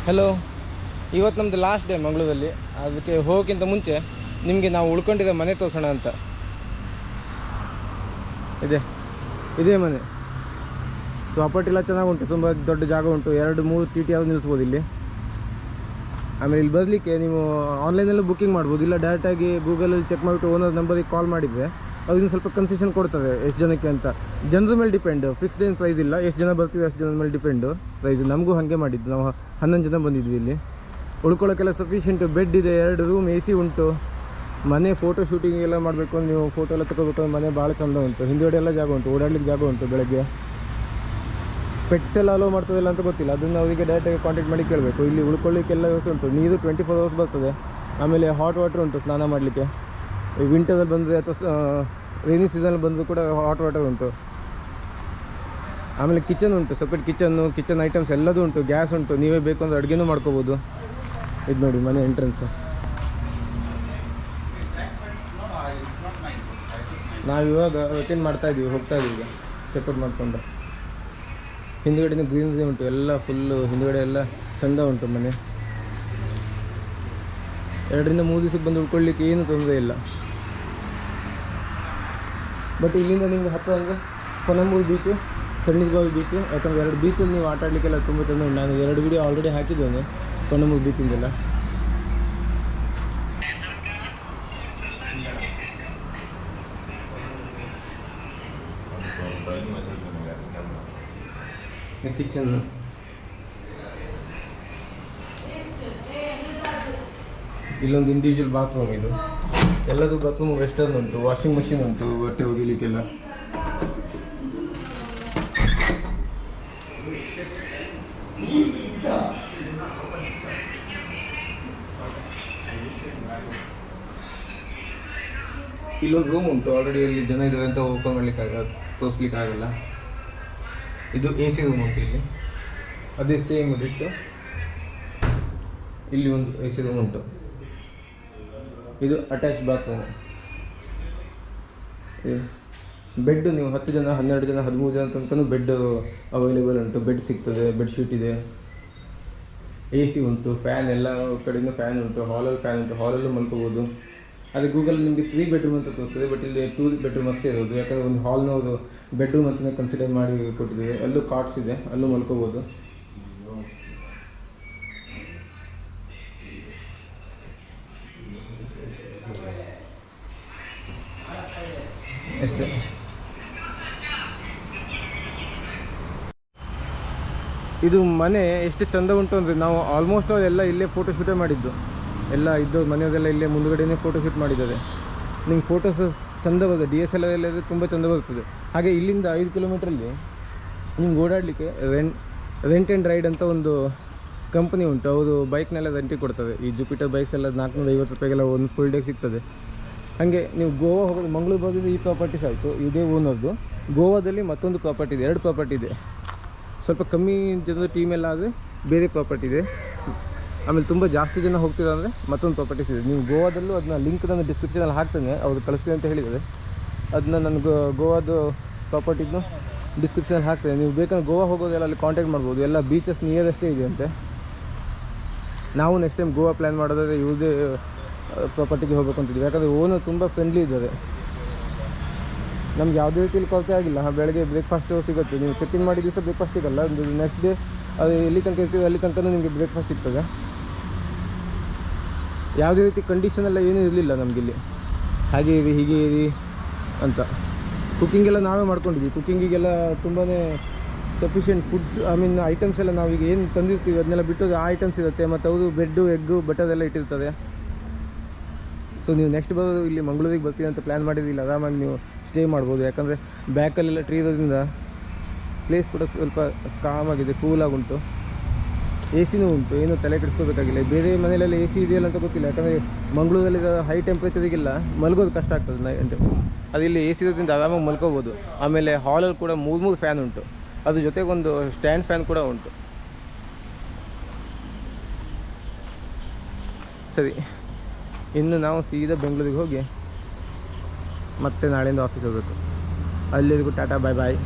Hello, ಇವತ್ತು ನಮ್ಮದು last day ಮಂಗಳೂರಲ್ಲಿ. ಅದಕ್ಕೆ ಹೋಗೋಕ್ಕಿಂತ ಮುಂಚೆ ನಿಮಗೆ ನಾವು ಉಳ್ಕೊಂಡಿರೋ ಮನೆ ತೋರಿಸೋಣ ಅಂತ. ಇದೇ ಮನೆ. ಪ್ರಾಪರ್ಟಿ ಎಲ್ಲ ಚೆನ್ನಾಗಿ ಉಂಟು, ತುಂಬ ದೊಡ್ಡ ಜಾಗ ಉಂಟು, 2-3 ಟಿ ಟಿ ಆದರೂ ನಿಲ್ಲಿಸ್ಬೋದು ಇಲ್ಲಿ. ಆಮೇಲೆ ಇಲ್ಲಿ ಬರಲಿಕ್ಕೆ ನೀವು ಆನ್ಲೈನಲ್ಲೂ ಬುಕ್ಕಿಂಗ್ ಮಾಡ್ಬೋದು, ಇಲ್ಲ ಡೈರೆಕ್ಟಾಗಿ ಗೂಗಲಲ್ಲಿ ಚೆಕ್ ಮಾಡಿಬಿಟ್ಟು ಓನರ್ ನಂಬರಿಗೆ ಕಾಲ್ ಮಾಡಿದರೆ ಅದನ್ನು ಸ್ವಲ್ಪ ಕನ್ಸೆಷನ್ ಕೊಡ್ತದೆ ಎಷ್ಟು ಜನಕ್ಕೆ ಅಂತ. ಜನರ ಮೇಲೆ ಡಿಪೆಂಡು, ಫಿಕ್ಸ್ಡ್ ಏನು ಪ್ರೈಸ್ ಇಲ್ಲ. ಎಷ್ಟು ಜನ ಬರ್ತೀವಿ ಅಷ್ಟು ಜನದ ಮೇಲೆ ಡಿಪೆಂಡು ಪ್ರೈಸು. ನಮಗೂ ಹಾಗೆ ಮಾಡಿದ್ದು, ನಾವು 11 ಜನ ಬಂದಿದ್ವಿ. ಇಲ್ಲಿ ಉಳ್ಕೊಳ್ಳೋಕ್ಕೆಲ್ಲ ಸಫಿಷಿಯೆಂಟು ಬೆಡ್ ಇದೆ, 2 ರೂಮ್, AC ಉಂಟು. ಮನೆ ಫೋಟೋ ಶೂಟಿಂಗ್ ಎಲ್ಲ ಮಾಡಬೇಕು, ನೀವು ಫೋಟೋ ಎಲ್ಲ ತಗೋಬೇಕು. ಮನೆ ಭಾಳ ಚೆಂದ ಉಂಟು, ಹಿಂದುಗಡೆ ಎಲ್ಲ ಜಾಗ ಉಂಟು, ಓಡಾಡ್ಲಿಕ್ಕೆ ಜಾಗ ಉಂಟು. ಬೆಳಗ್ಗೆ ಪೆಟ್ಸ್ ಎಲ್ಲ ಅಲೋ ಮಾಡ್ತದಿಲ್ಲ ಅಂತ ಗೊತ್ತಿಲ್ಲ, ಅದನ್ನು ಅವರಿಗೆ ಡೈರೆಕ್ಟಾಗಿ ಕಾಂಟ್ಯಾಕ್ಟ್ ಮಾಡಿ ಕೇಳಬೇಕು. ಇಲ್ಲಿ ಉಳ್ಕೊಳ್ಳಿಕ್ಕೆಲ್ಲ ವ್ಯವಸ್ಥೆ ಉಂಟು, ನೀರು 24 ಅವರ್ಸ್ ಬರ್ತದೆ. ಆಮೇಲೆ ಹಾಟ್ ವಾಟರ್ ಉಂಟು ಸ್ನಾನ ಮಾಡಲಿಕ್ಕೆ. ವಿಂಟರಲ್ಲಿ ಬಂದರೆ ಅಥವಾ ರೈನಿ ಸೀಸನಲ್ಲಿ ಬಂದರೂ ಕೂಡ ಹಾಟ್ ವಾಟರ್ ಉಂಟು. ಆಮೇಲೆ ಕಿಚನ್ ಉಂಟು, ಸಪ್ರೇಟ್ ಕಿಚನ್ ಐಟಮ್ಸ್ ಎಲ್ಲದೂ ಉಂಟು. ಗ್ಯಾಸ್ ಉಂಟು, ನೀವೇ ಬೇಕು ಅಂದರೆ ಅಡುಗೆನೂ ಮಾಡ್ಕೋಬೋದು. ಇದು ನೋಡಿ ಮನೆ ಎಂಟ್ರೆನ್ಸ್. ನಾವಿವಾಗ ವೆಕೇಟ್ ಮಾಡ್ತಾಯಿದ್ದೀವಿ, ಹೋಗ್ತಾಯಿದ್ದೀವಿ ಈಗ ಚೆಕ್ಔಟ್ ಮಾಡಿಕೊಂಡು. ಹಿಂದುಗಡೆನೇ ಗ್ರೀನರಿ ಉಂಟು, ಎಲ್ಲ ಫುಲ್ಲು ಹಿಂದುಗಡೆ ಎಲ್ಲ ಚೆಂದ ಉಂಟು ಮನೆ. 2-3 ದಿವಸಕ್ಕೆ ಬಂದು ಉಳ್ಕೊಳ್ಳಿಕ್ಕೆ ಏನು ತೊಂದರೆ ಇಲ್ಲ. ಬಟ್ ಇಲ್ಲಿಂದ ನಿಮ್ಗೆ ಹತ್ತಿರ ಅಂದರೆ ಕೊನಂಬೂರು ಬೀಚು, ತಣ್ಣೀರ್ಬಾವಿ ಬೀಚು. ಯಾಕಂದರೆ 2 ಬೀಚಲ್ಲಿ ನೀವು ಆಟ ಆಡಲಿಕ್ಕೆಲ್ಲ ತುಂಬ ಚೆಂದ ಉಂಟು. ನಾನು 2 ವಿಡಿಯೋ ಆಲ್ರೆಡಿ ಹಾಕಿದ್ದೇನೆ ಕೊನಂಬೂರು ಬೀಚಿಂದೆಲ್ಲ. ಕಿಚನ್, ಇಲ್ಲೊಂದು ಇಂಡಿವಿಜುವಲ್ ಬಾತ್ರೂಮ್. ಇದು ಎಲ್ಲದೂ ಬಾತ್ರೂಮ್ ವೆಸ್ಟರ್ನ್ ಉಂಟು, ವಾಷಿಂಗ್ ಮಷಿನ್ ಉಂಟು, ಬಟ್ಟೆ ಒಗಿಲಿಕ್ಕೆಲ್ಲ. ಇಲ್ಲೊಂದು ರೂಮ್ ಉಂಟು, ಆಲ್ರೆಡಿ ಅಲ್ಲಿ ಜನ ಇದ್ದಾರೆ ಅಂತ ಓಪನ್ ಮಾಡಲಿಕ್ಕಾಗಲ್ಲ, ತೋರಿಸ್ಲಿಕ್ಕಾಗಲ್ಲ. ಇದು AC ರೂಮ್ ಉಂಟು ಇಲ್ಲಿ, ಅದೇ ಸೇಮ್ ಇಟ್ಟು ಇಲ್ಲಿ ಒಂದು AC ರೂಮ್ ಉಂಟು. ಇದು ಅಟ್ಯಾಚ್ ಬಾತ್ರೂಮ್. ಬೆಡ್ ನೀವು 10 ಜನ, 12 ಜನ, 13 ಜನ ತನಕ ಬೆಡ್ ಅವೈಲೇಬಲ್ ಉಂಟು. ಬೆಡ್ ಸಿಗ್ತದೆ, ಬೆಡ್ಶೀಟ್ ಇದೆ, AC ಉಂಟು, ಫ್ಯಾನ್ ಎಲ್ಲ ಕಡೆಯಿಂದ ಫ್ಯಾನ್ ಉಂಟು. ಹಾಲಲ್ಲಿ ಫ್ಯಾನ್ ಉಂಟು, ಹಾಲಲ್ಲೂ ಮಲ್ಕೋಬೋದು. ಅದೇ ಗೂಗಲ್ ನಿಮಗೆ 3 ಬೆಡ್ರೂಮ್ ಅಂತ ತೋರಿಸ್ತದೆ, ಬಟ್ ಇಲ್ಲಿ 2 ಬೆಡ್ರೂಮ್ ಅಷ್ಟೇ ಇರೋದು. ಯಾಕಂದರೆ ಒಂದು ಹಾಲ್ನವರು ಬೆಡ್ರೂಮ್ ಅಂತಲೇ ಕನ್ಸಿಡರ್ ಮಾಡಿ ಕೊಟ್ಟಿದ್ದೀವಿ. ಅಲ್ಲೂ ಕಾಟ್ಸ್ ಇದೆ, ಅಲ್ಲೂ ಮಲ್ಕೋಬೋದು. ಅಷ್ಟೇ. ಇದು ಮನೆ ಎಷ್ಟು ಚೆಂದ ಉಂಟು ಅಂದರೆ, ನಾವು ಆಲ್ಮೋಸ್ಟ್ ಎಲ್ಲ ಇಲ್ಲೇ ಫೋಟೋ ಶೂಟೇ ಮಾಡಿದ್ದು. ಎಲ್ಲ ಇದ್ದು ಮನೆಯದೆಲ್ಲ ಇಲ್ಲೇ ಮುಂದುಗಡೆನೇ ಫೋಟೋ ಶೂಟ್ ಮಾಡಿದ್ದಾರೆ. ನಿಮ್ಗೆ ಫೋಟೋಸ್ ಚೆಂದ ಬರ್ತದೆ, DSLR ಎಲ್ಲ ತುಂಬ ಚೆಂದ ಬರ್ತದೆ. ಹಾಗೆ ಇಲ್ಲಿಂದ 5 ಕಿಲೋಮೀಟ್ರಲ್ಲಿ ನಿಮ್ಗೆ ಓಡಾಡಲಿಕ್ಕೆ ರೆಂಟ್ ಆ್ಯಂಡ್ ರೈಡ್ ಅಂತ ಒಂದು ಕಂಪನಿ ಉಂಟು. ಅವರು ಬೈಕ್ನೆಲ್ಲ ರೆಂಟಿಗೆ ಕೊಡ್ತದೆ. ಈ ಜುಪಿಟರ್ ಬೈಕ್ಸ್ ಎಲ್ಲ 450 ರೂಪಾಯಿಗೆಲ್ಲ ಒಂದು ಫುಲ್ ಡೇ ಸಿಗ್ತದೆ. ಹಾಗೆ ನೀವು ಗೋವಾ ಹೋಗೋದು, ಮಂಗಳೂರು ಹೋಗೋದು ಈ ಪ್ರಾಪರ್ಟೀಸ್ ಆಯಿತು, ಇದೇ ಓನರ್ದು. ಗೋವಾದಲ್ಲಿ ಮತ್ತೊಂದು ಪ್ರಾಪರ್ಟಿ ಇದೆ, 2 ಪ್ರಾಪರ್ಟಿ ಇದೆ. ಸ್ವಲ್ಪ ಕಮ್ಮಿ ಜನದ ಟೀಮೆಲ್ಲ ಆದರೆ ಬೇರೆ ಪ್ರಾಪರ್ಟಿ ಇದೆ. ಆಮೇಲೆ ತುಂಬ ಜಾಸ್ತಿ ಜನ ಹೋಗ್ತೀರ ಅಂದರೆ ಮತ್ತೊಂದು ಪ್ರಾಪರ್ಟೀಸ್ ಇದೆ. ನೀವು ಗೋವಾದಲ್ಲೂ ಅದನ್ನ ಲಿಂಕ್ ನಾನು ಡಿಸ್ಕ್ರಿಪ್ಷನಲ್ಲಿ ಹಾಕ್ತೇನೆ, ಅವ್ರು ಕಳಿಸ್ತೀನಿ ಅಂತ ಹೇಳಿದ್ದಾರೆ. ಅದನ್ನ ನನಗೆ ಗೋವಾದು ಪ್ರಾಪರ್ಟಿಗೂ ಡಿಸ್ಕ್ರಿಪ್ಷನಲ್ಲಿ ಹಾಕ್ತೇನೆ. ನೀವು ಬೇಕಂದ್ರೆ ಗೋವಾ ಹೋಗೋದೆಲ್ಲ ಅಲ್ಲಿ ಕಾಂಟ್ಯಾಕ್ಟ್ ಮಾಡ್ಬೋದು. ಎಲ್ಲ ಬೀಚಸ್ ನಿಯರೆಸ್ಟೇ ಇದೆ ಅಂತೆ. ನಾವು ನೆಕ್ಸ್ಟ್ ಟೈಮ್ ಗೋವಾ ಪ್ಲ್ಯಾನ್ ಮಾಡೋದಾದರೆ ಇವ್ರದೇ ಪ್ರಾಪರ್ಟಿಗೆ ಹೋಗ್ಬೇಕು ಅಂತಿದ್ವಿ. ಯಾಕಂದರೆ ಓನರ್ ತುಂಬ ಫ್ರೆಂಡ್ಲಿ ಇದ್ದಾರೆ. ನಮ್ಗೆ ಯಾವುದೇ ರೀತಿಯಲ್ಲಿ ಕೊರತೆ ಆಗಿಲ್ಲ. ಬೆಳಗ್ಗೆ ಬ್ರೇಕ್ಫಾಸ್ಟು ಸಿಗುತ್ತೆ. ನೀವು ಚೆಕ್ ಇನ್ ಮಾಡಿದ ದಿವಸ ಬ್ರೇಕ್ಫಾಸ್ಟ್ ಸಿಗೋಲ್ಲ, ಒಂದು ನೆಕ್ಸ್ಟ್ ಡೇ ಅದು ಎಲ್ಲಿ ತನಕ ಇರ್ತೀವಿ ಅಲ್ಲಿ ತನಕ ನಿಮಗೆ ಬ್ರೇಕ್ಫಾಸ್ಟ್ ಸಿಗ್ತದೆ. ಯಾವುದೇ ರೀತಿ ಕಂಡೀಷನೆಲ್ಲ ಏನೂ ಇರಲಿಲ್ಲ ನಮಗಿಲ್ಲಿ, ಹಾಗೆ ಇರಿ ಹೀಗೆ ಇರಿ ಅಂತ. ಕುಕ್ಕಿಂಗೆಲ್ಲ ನಾವೇ ಮಾಡ್ಕೊಂಡಿದ್ವಿ. ಕುಕ್ಕಿಂಗಿಗೆಲ್ಲ ತುಂಬಾ ಸಫಿಷಿಯೆಂಟ್ ಫುಡ್ಸ್, ಐಟಮ್ಸ್ ಎಲ್ಲ ನಾವೀಗ ಏನು ತಂದಿರ್ತೀವಿ ಅದನ್ನೆಲ್ಲ ಬಿಟ್ಟು ಆ ಐಟಮ್ಸ್ ಇರುತ್ತೆ. ಮತ್ತು ಅವರು ಬೆಡ್ಡು, ಎಗ್ಗು, ಬಟರ್ ಎಲ್ಲ ಇಟ್ಟಿರ್ತದೆ. ಸೊ ನೀವು ನೆಕ್ಸ್ಟ್ ಬರೋದು ಇಲ್ಲಿ ಮಂಗಳೂರಿಗೆ ಬರ್ತೀವಿ ಅಂತ ಪ್ಲ್ಯಾನ್ ಮಾಡಿದ್ದಿಲ್ಲ, ಆರಾಮಾಗಿ ನೀವು ಸ್ಟೇ ಮಾಡ್ಬೋದು. ಯಾಕಂದರೆ ಬ್ಯಾಕಲ್ಲೆಲ್ಲ ಟ್ರೀ ಇರೋದ್ರಿಂದ ಪ್ಲೇಸ್ ಕೂಡ ಸ್ವಲ್ಪ ಕಾಮಾಗಿದೆ, ಕೂಲಾಗುಂಟು. AC ಉಂಟು, ಏನು ತಲೆ ಕೆಡಿಸ್ಕೋಬೇಕಾಗಿಲ್ಲ. ಬೇರೆ ಮನೆಯಲ್ಲೆಲ್ಲ AC ಇದೆಯಲ್ಲ ಅಂತ ಗೊತ್ತಿಲ್ಲ. ಯಾಕಂದರೆ ಮಂಗಳೂರಲ್ಲಿ ಹೈ ಟೆಂಪ್ರೇಚರಿಗೆಲ್ಲ ಮಲ್ಗೋದು ಕಷ್ಟ ಆಗ್ತದೆ ನೈಟ್. ಅದು ಇಲ್ಲಿ AC ಇರೋದ್ರಿಂದ ಆರಾಮಾಗಿ ಮಲ್ಕೋಬೋದು. ಆಮೇಲೆ ಹಾಲಲ್ಲಿ ಕೂಡ 3 ಫ್ಯಾನ್ ಉಂಟು, ಅದ್ರ ಜೊತೆಗೆ ಒಂದು ಸ್ಟ್ಯಾಂಡ್ ಫ್ಯಾನ್ ಕೂಡ ಉಂಟು. ಸರಿ, ಇನ್ನು ನಾವು ಸೀದಾ ಬೆಂಗಳೂರಿಗೆ ಹೋಗಿ ಮತ್ತೆ ನಾಳೆಯಿಂದ ಆಫೀಸ್ ಹೋಗಬೇಕು. ಅಲ್ಲಿವರೆಗೂ ಟಾಟಾ, ಬಾಯ್ ಬಾಯ್.